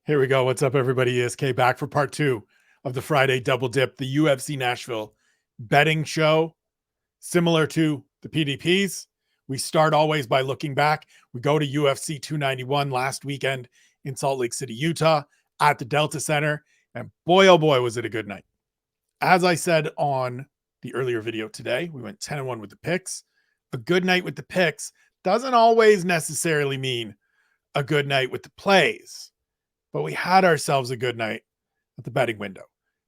Here we go. What's up, everybody? ESK back for part two of the Friday Double Dip, the UFC Nashville betting show. Similar to the PDPs, we start always by looking back. We go to UFC 291 last weekend in Salt Lake City, Utah at the Delta Center. And boy, oh boy, was it a good night. As I said on the earlier video today, we went 10-1 with the picks. A good night with the picks doesn't always necessarily mean a good night with the plays. But we had ourselves a good night at the betting window.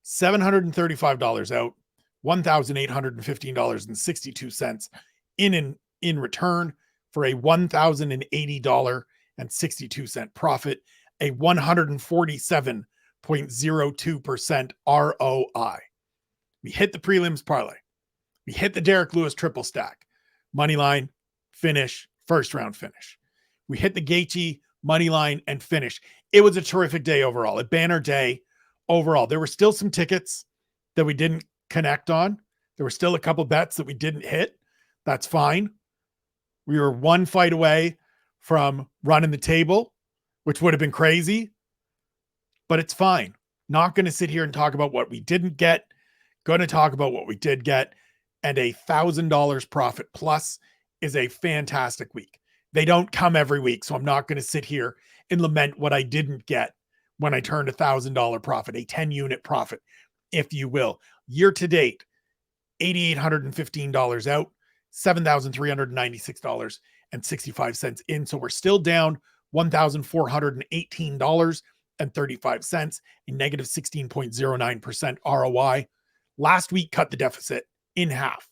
$735 out, $1,815.62 in return for a $1,080.62 profit, a 147.02% ROI. We hit the prelims parlay. We hit the Derek Lewis triple stack. Money line, finish, first round finish. We hit the Gaethje money line and finish. It was a terrific day overall, a banner day overall. There were still some tickets that we didn't connect on. There were still a couple bets that we didn't hit. That's fine. We were one fight away from running the table, which would have been crazy, but it's fine. Not going to sit here and talk about what we didn't get. Going to talk about what we did get. And $1,000 profit plus is a fantastic week. They don't come every week, so I'm not going to sit here and lament what I didn't get when I turned $1,000 profit, a 10-unit profit, if you will. Year to date, $8,815 out, $7,396.65 in. So we're still down $1,418.35, a negative 16.09% ROI. Last week cut the deficit in half.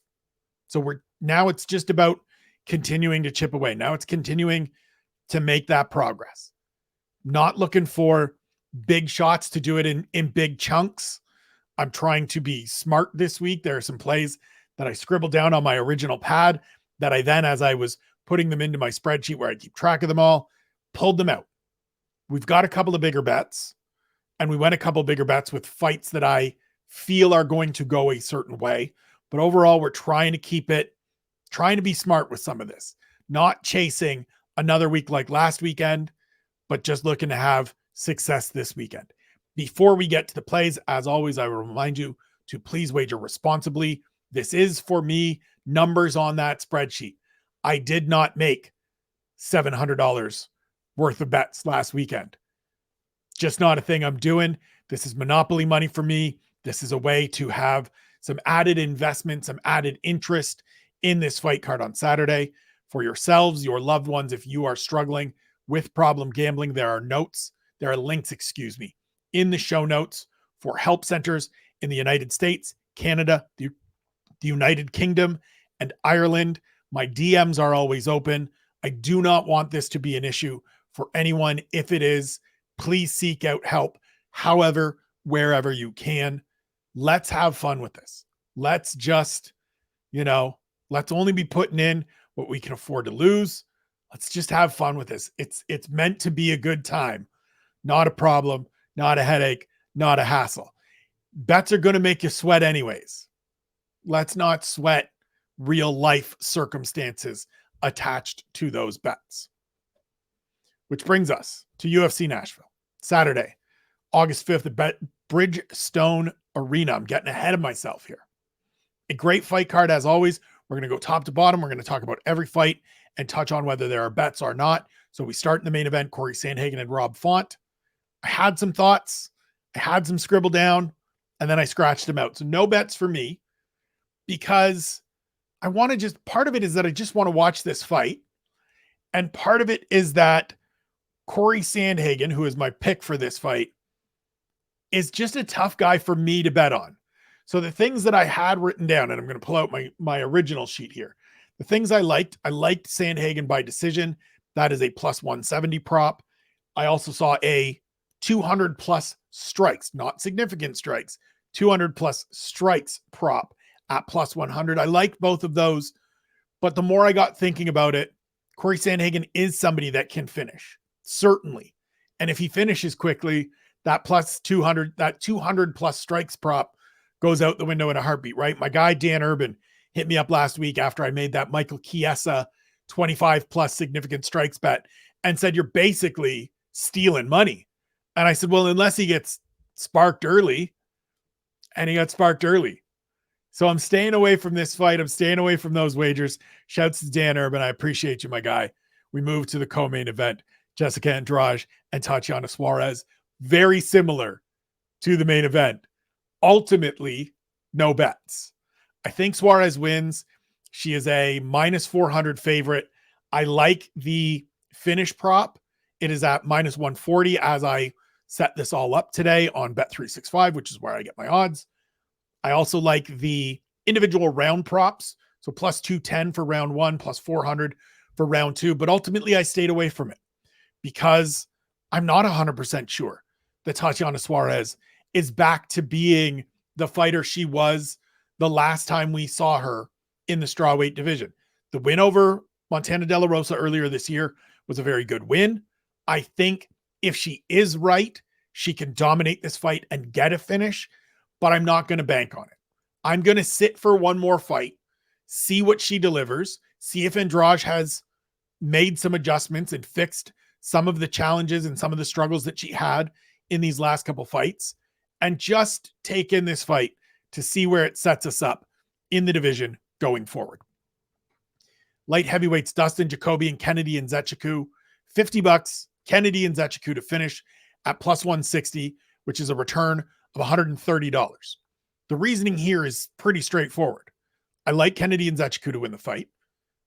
So now it's just about continuing to chip away. Now it's continuing to make that progress. Not looking for big shots to do it in big chunks. I'm trying to be smart this week. There are some plays that I scribbled down on my original pad that I then, as I was putting them into my spreadsheet where I keep track of them all, pulled them out. We've got a couple of bigger bets, and we went a couple of bigger bets with fights that I feel are going to go a certain way. But overall, we're trying to keep it, trying to be smart with some of this, not chasing another week like last weekend, but just looking to have success this weekend. Before we get to the plays, as always, I will remind you to please wager responsibly. This is, for me, numbers on that spreadsheet. I did not make $700 worth of bets last weekend. Just not a thing I'm doing. This is monopoly money for me. This is a way to have some added investment, some added interest in this fight card on Saturday for yourselves, your loved ones. If you are struggling with problem gambling, there are links, in the show notes for help centers in the United States, Canada, the United Kingdom, and Ireland. My DMs are always open. I do not want this to be an issue for anyone. If it is, please seek out help, however, wherever you can. Let's have fun with this. Let's just, let's only be putting in what we can afford to lose. Let's just have fun with this. It's meant to be a good time, not a problem, not a headache, not a hassle. Bets are going to make you sweat anyways. Let's not sweat real life circumstances attached to those bets. Which brings us to UFC Nashville, Saturday, August 5th at Bridgestone Arena. I'm getting ahead of myself here. A great fight card as always. We're going to go top to bottom. We're going to talk about every fight and touch on whether there are bets or not. So we start in the main event, Corey Sandhagen and Rob Font. I had some thoughts. I had some scribbled down, and then I scratched them out. So no bets for me because I want to part of it is that I just want to watch this fight. And part of it is that Corey Sandhagen, who is my pick for this fight, is just a tough guy for me to bet on. So the things that I had written down, and I'm going to pull out my original sheet here. The things I liked Sandhagen by decision. That is a plus 170 prop. I also saw a 200 plus strikes, not significant strikes, 200 plus strikes prop at plus 100. I liked both of those, but the more I got thinking about it, Corey Sandhagen is somebody that can finish, certainly. And if he finishes quickly, that plus 200, that 200 plus strikes prop goes out the window in a heartbeat, right? My guy, Dan Urban, hit me up last week after I made that Michael Chiesa 25 plus significant strikes bet and said, you're basically stealing money. And I said, well, unless he gets sparked early, and he got sparked early. So I'm staying away from this fight. I'm staying away from those wagers. Shouts to Dan Urban. I appreciate you, my guy. We move to the co-main event. Jessica Andrade and Tatiana Suarez. Very similar to the main event. Ultimately, no bets. I think Suarez wins. She is a minus 400 favorite. I like the finish prop. It is at minus 140 as I set this all up today on Bet365, which is where I get my odds. I also like the individual round props. So plus 210 for round one, plus 400 for round two. But ultimately, I stayed away from it because I'm not 100% sure that Tatiana Suarez is back to being the fighter she was the last time we saw her in the strawweight division. The win over Montana De La Rosa earlier this year was a very good win. I think if she is right, she can dominate this fight and get a finish, but I'm not going to bank on it. I'm going to sit for one more fight, see what she delivers, see if Andrade has made some adjustments and fixed some of the challenges and some of the struggles that she had in these last couple fights, and just take in this fight to see where it sets us up in the division going forward. Light heavyweights, Dustin Jacoby and Kennedy Nzechukwu, $50. Kennedy Nzechukwu to finish at plus 160, which is a return of $130. The reasoning here is pretty straightforward. I like Kennedy Nzechukwu to win the fight.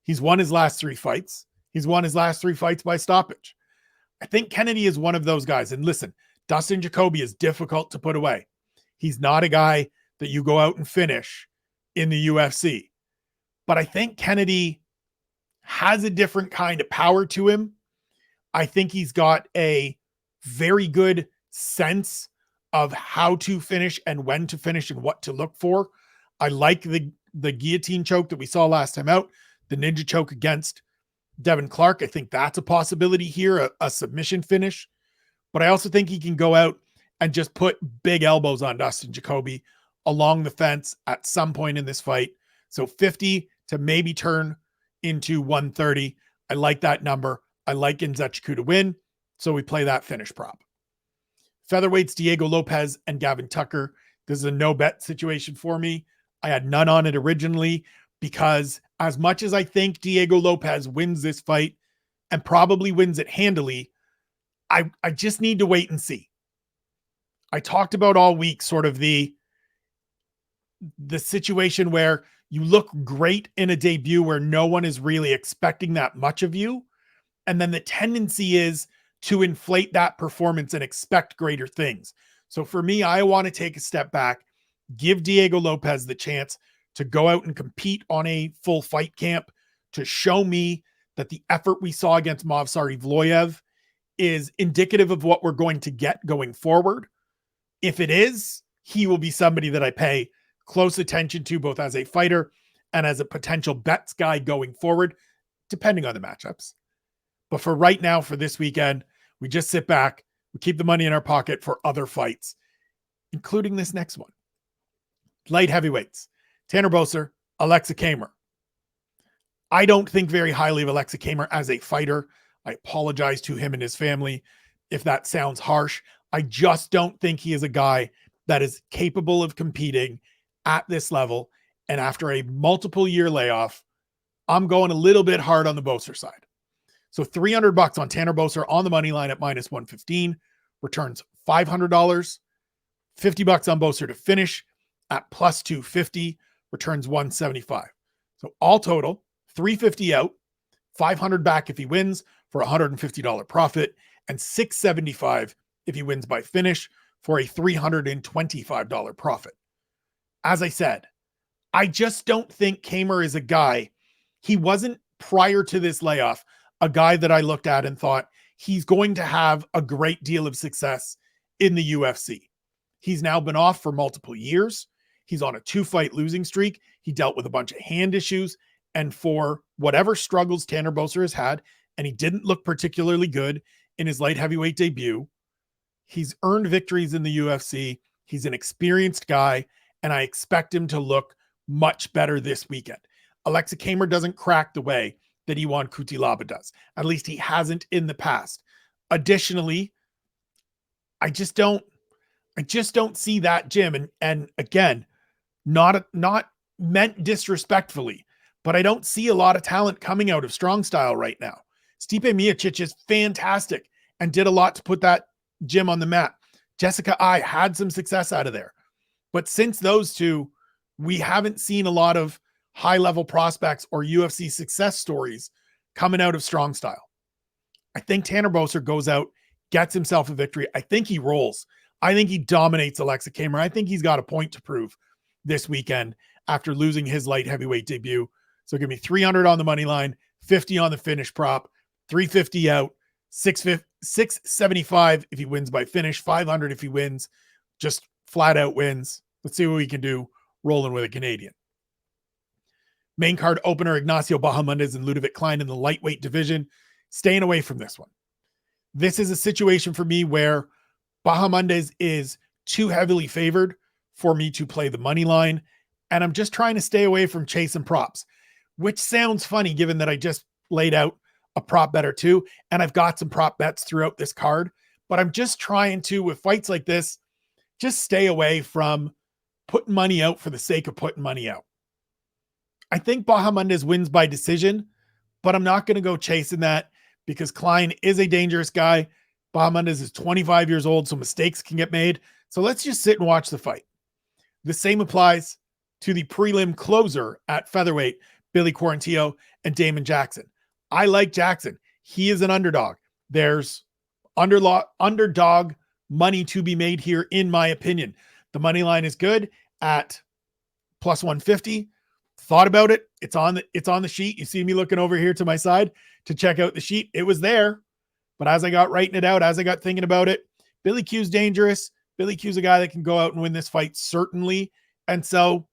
He's won his last three fights. He's won his last three fights by stoppage. I think Kennedy is one of those guys. And listen, Dustin Jacoby is difficult to put away. He's not a guy that you go out and finish in the UFC. But I think Kennedy has a different kind of power to him. I think he's got a very good sense of how to finish and when to finish and what to look for. I like the guillotine choke that we saw last time out, the ninja choke against Devin Clark. I think that's a possibility here, a submission finish. But I also think he can go out and just put big elbows on Dustin Jacoby along the fence at some point in this fight. So 50 to maybe turn into 130. I like that number. I like Nzechukwu to win. So we play that finish prop. Featherweights, Diego Lopez and Gavin Tucker. This is a no bet situation for me. I had none on it originally because as much as I think Diego Lopez wins this fight and probably wins it handily, I just need to wait and see. I talked about all week sort of the situation where you look great in a debut where no one is really expecting that much of you. And then the tendency is to inflate that performance and expect greater things. So for me, I want to take a step back, give Diego Lopez the chance to go out and compete on a full fight camp, to show me that the effort we saw against Movsar Evloev is indicative of what we're going to get going forward. If it is, he will be somebody that I pay close attention to both as a fighter and as a potential bets guy going forward, depending on the matchups. But for right now, for this weekend, we just sit back, we keep the money in our pocket for other fights, including this next one. Light heavyweights, Tanner Boser, Alexa Kamer. I don't think very highly of Alexa Kamer as a fighter. I apologize to him and his family if that sounds harsh. I just don't think he is a guy that is capable of competing at this level. And after a multiple year layoff, I'm going a little bit hard on the Boser side. So $300 on Tanner Boser on the money line at minus 115 returns $500. $50 on Boser to finish at plus 250 returns 175. So all total, $350 out, $500 back if he wins for a $150 profit, and $675 if he wins by finish for a $325 profit. As I said, I just don't think Kamer is a guy. He wasn't, prior to this layoff, a guy that I looked at and thought he's going to have a great deal of success in the UFC. He's now been off for multiple years. He's on a 2-fight losing streak. He dealt with a bunch of hand issues. And for whatever struggles Tanner Boser has had, and he didn't look particularly good in his light heavyweight debut, he's earned victories in the UFC. He's an experienced guy, and I expect him to look much better this weekend. Alexa Kamer doesn't crack the way that Iwan Cutelaba does. At least he hasn't in the past. Additionally, I just don't see that gym. And again, not meant disrespectfully, but I don't see a lot of talent coming out of strong style right now. Stipe Miocic is fantastic and did a lot to put that gym on the map. Jessica I had some success out of there. But since those two, we haven't seen a lot of high-level prospects or UFC success stories coming out of strong style. I think Tanner Boser goes out, gets himself a victory. I think he rolls. I think he dominates Alexa Kimura. I think he's got a point to prove this weekend after losing his light heavyweight debut. So give me 300 on the money line, 50 on the finish prop, 350 out, 675 if he wins by finish, 500 if he wins, just flat out wins. Let's see what we can do rolling with a Canadian. Main card opener, Ignacio Bahamondes and Ludovic Klein in the lightweight division. Staying away from this one. This is a situation for me where Bahamondes is too heavily favored for me to play the money line, and I'm just trying to stay away from chasing props, which sounds funny given that I just laid out a prop bet or two, and I've got some prop bets throughout this card, but I'm just trying to, with fights like this, just stay away from putting money out for the sake of putting money out. I think Bahamondes wins by decision, but I'm not going to go chasing that because Klein is a dangerous guy. Bahamondes is 25 years old, so mistakes can get made. So let's just sit and watch the fight. The same applies to the prelim closer at featherweight, Billy Quarantillo and Damon Jackson. I like Jackson. He is an underdog. There's underdog money to be made here, in my opinion. The money line is good at plus 150. Thought about it. It's on the sheet. You see me looking over here to my side to check out the sheet. It was there. But as I got writing it out, as I got thinking about it, Billy Q's dangerous. Billy Q's a guy that can go out and win this fight, certainly. And so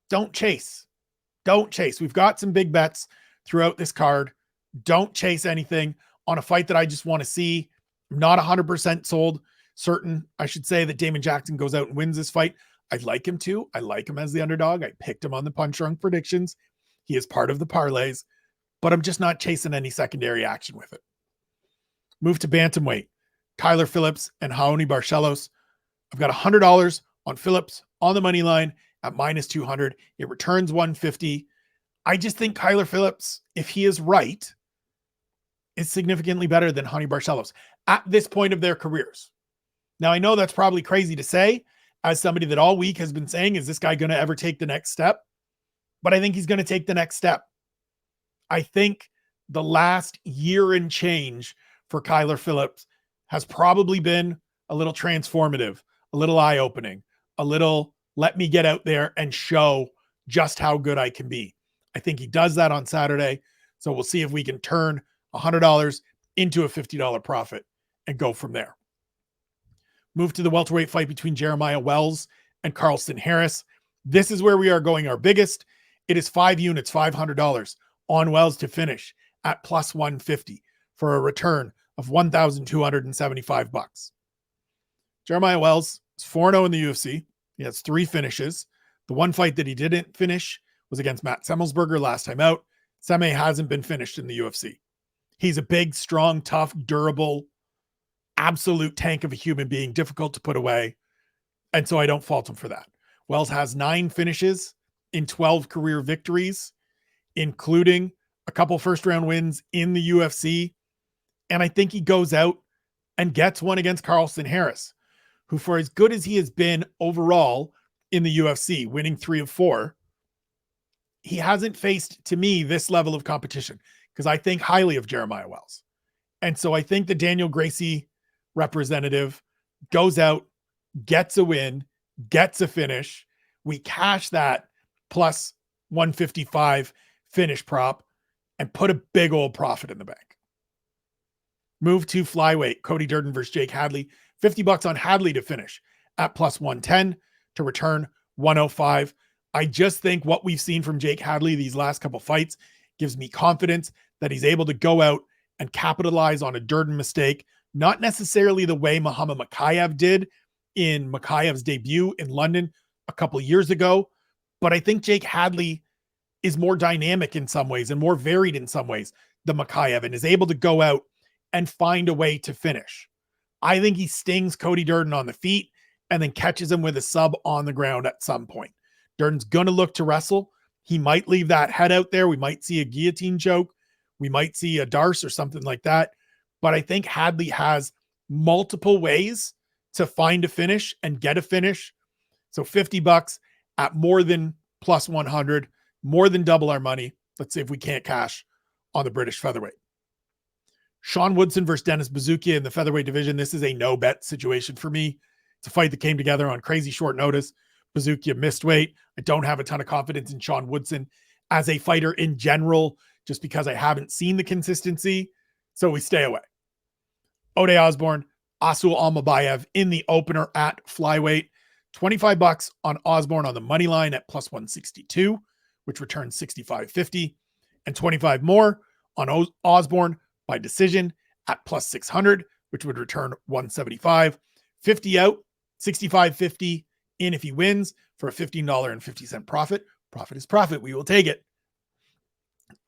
don't chase. Don't chase. We've got some big bets throughout this card. Don't chase anything on a fight that I just want to see. I'm not 100% sold. Certain, I should say, that Damon Jackson goes out and wins this fight. I'd like him to. I like him as the underdog. I picked him on the Punch Drunk predictions. He is part of the parlays, but I'm just not chasing any secondary action with it. Move to bantamweight. Kyler Phillips and Raoni Barcelos. I've got $100 on Phillips on the money line at minus 200. It returns 150. I just think Kyler Phillips, if he is right, is significantly better than Raoni Barcelos at this point of their careers. Now, I know that's probably crazy to say as somebody that all week has been saying, is this guy going to ever take the next step? But I think he's going to take the next step. I think the last year and change for Kyler Phillips has probably been a little transformative, a little eye-opening, a little let me get out there and show just how good I can be. I think he does that on Saturday. So we'll see if we can turn $100 into a $50 profit and go from there. Move to the welterweight fight between Jeremiah Wells and Carlston Harris. This is where we are going our biggest. It is 5 units, $500 on Wells to finish at plus 150 for a return of $1,275. Jeremiah Wells is 4-0 in the UFC. He has 3 finishes. The one fight that he didn't finish was against Matt Semmelsberger last time out. Semme hasn't been finished in the UFC. He's a big, strong, tough, durable, absolute tank of a human being, difficult to put away. And so I don't fault him for that. Wells has 9 finishes in 12 career victories, including a couple first-round wins in the UFC. And I think he goes out and gets one against Carlston Harris, who, for as good as he has been overall in the UFC, winning 3 of 4, he hasn't faced, to me, this level of competition because I think highly of Jeremiah Wells. And so I think the Daniel Gracie representative goes out, gets a win, gets a finish. We cash that plus 155 finish prop and put a big old profit in the bank. Move to flyweight. Cody Durden versus Jake Hadley. $50 on Hadley to finish at plus 110 to return 105. I just think what we've seen from Jake Hadley these last couple fights gives me confidence that he's able to go out and capitalize on a Durden mistake, not necessarily the way Muhammad Mokaev did in Mokaev's debut in London a couple years ago, but I think Jake Hadley is more dynamic in some ways and more varied in some ways than Mokaev and is able to go out and find a way to finish. I think he stings Cody Durden on the feet and then catches him with a sub on the ground at some point. Durden's going to look to wrestle. He might leave that head out there. We might see a guillotine choke. We might see a Darce or something like that. But I think Hadley has multiple ways to find a finish and get a finish. So $50 at more than plus 100, more than double our money. Let's see if we can't cash on the British featherweight. Sean Woodson versus Dennis Bazookia in the featherweight division. This is a no bet situation for me. It's a fight that came together on crazy short notice. Bazookia missed weight. I don't have a ton of confidence in Sean Woodson as a fighter in general, just because I haven't seen the consistency. So we stay away. Ode Osborne, Asul Almabayev in the opener at flyweight. $25 on Osborne on the money line at plus 162, which returns 65.50, and 25 more on Osborne by decision at plus 600, which would return 175. 50 out, 65.50 in if he wins for a $15.50 profit. Profit is profit. We will take it.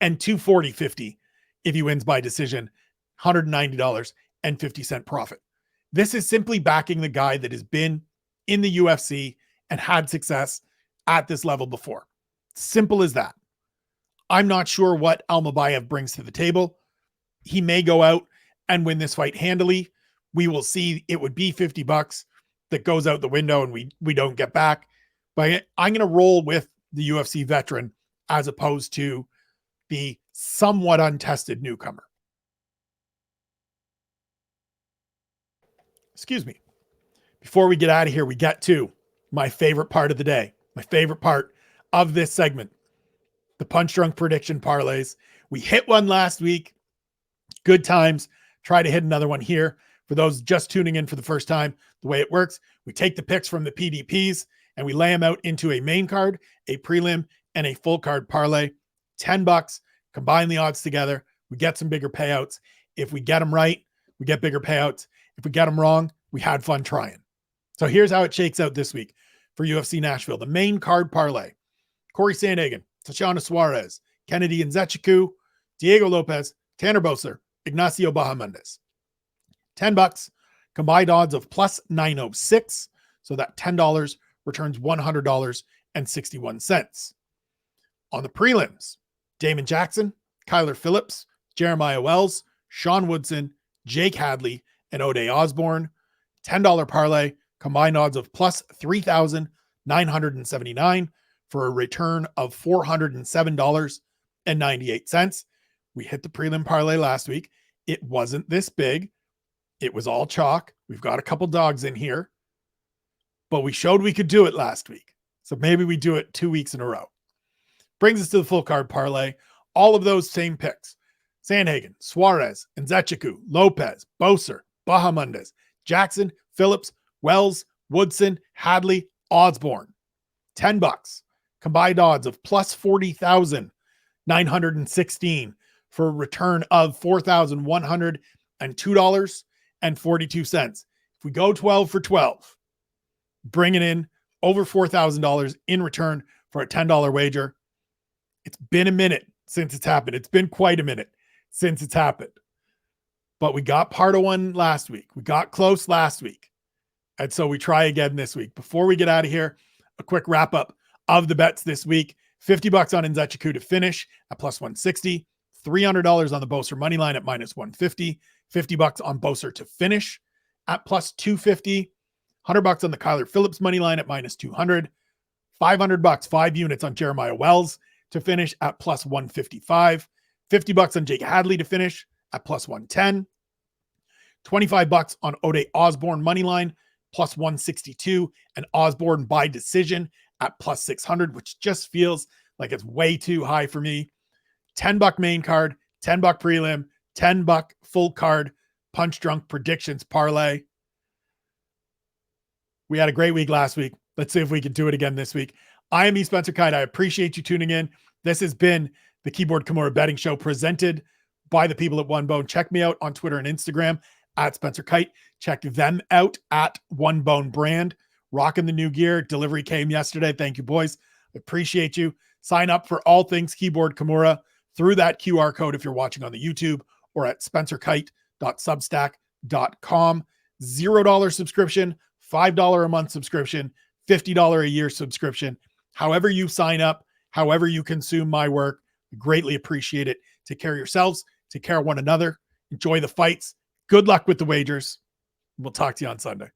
And $240.50 if he wins by decision, $190.50 profit. This is simply backing the guy that has been in the UFC and had success at this level before. Simple as that. I'm not sure what Almabayev brings to the table. He may go out and win this fight handily. We will see. It would be $50 that goes out the window and we don't get back. But I'm going to roll with the UFC veteran as opposed to the somewhat untested newcomer. Excuse me. Before we get out of here, we get to my favorite part of the day, my favorite part of this segment, the Punch Drunk prediction parlays. We hit one last week. Good times. Try to hit another one here. For those just tuning in for the first time, the way it works, we take the picks from the PDPs and we lay them out into a main card, a prelim, and a full card parlay. $10, combine the odds together. We get some bigger payouts. If we get them right, we get bigger payouts. If we get them wrong, we had fun trying. So here's how it shakes out this week for UFC Nashville. The main card parlay: Corey Sandhagen, Tatiana Suarez, Kennedy Nzechukwu, Diego Lopez, Tanner Boser, Ignacio Bahamondes. $10, combined odds of plus 906. So that $10 returns $100.61. On the prelims, Damon Jackson, Kyler Phillips, Jeremiah Wells, Sean Woodson, Jake Hadley, and Ode Osborne. $10 parlay, combined odds of plus 3,979 for a return of $407.98. We hit the prelim parlay last week. It wasn't this big. It was all chalk. We've got a couple dogs in here, but we showed we could do it last week. So maybe we do it 2 weeks in a row. Brings us to the full card parlay. All of those same picks: Sandhagen, Suarez, Nzechukwu, Lopez, Boser, Bahamondes, Jackson, Phillips, Wells, Woodson, Hadley, Osborne. $10, combined odds of plus 40,916 for a return of $4,102.42. If we go 12 for 12, bringing in over $4,000 in return for a $10 wager. It's been a minute since it's happened. It's been quite a minute since it's happened. But we got part of one last week. We got close last week. And so we try again this week. Before we get out of here, a quick wrap up of the bets this week. $50 on Nzechukwu to finish at plus 160. $300 on the Boser money line at minus 150. $50 on Boser to finish at plus 250. $100 on the Kyler Phillips money line at minus 200. $500, 5 units on Jeremiah Wells to finish at plus 155. $50 on Jake Hadley to finish at plus 110. $25 on Ode Osborne money line plus 162, and Osborne by decision at plus 600, which just feels like it's way too high for me. $10 main card, $10 prelim, $10 full card Punch Drunk predictions parlay. We had a great week last week. Let's see if we can do it again this week. I am Spencer Kyte. I appreciate you tuning in. This has been the Keyboard Kimura Betting Show presented by the people at One Bone. Check me out on Twitter and Instagram at Spencer Kyte. Check them out at One Bone Brand. Rocking the new gear. Delivery came yesterday. Thank you, boys. Appreciate you. Sign up for all things Keyboard Kimura through that QR code if you're watching on the YouTube or at spencerkyte.substack.com. $0 subscription, $5 a month subscription, $50 a year subscription. However you sign up, however you consume my work, I greatly appreciate it. Take care of yourselves, take care of one another, enjoy the fights. Good luck with the wagers. We'll talk to you on Sunday.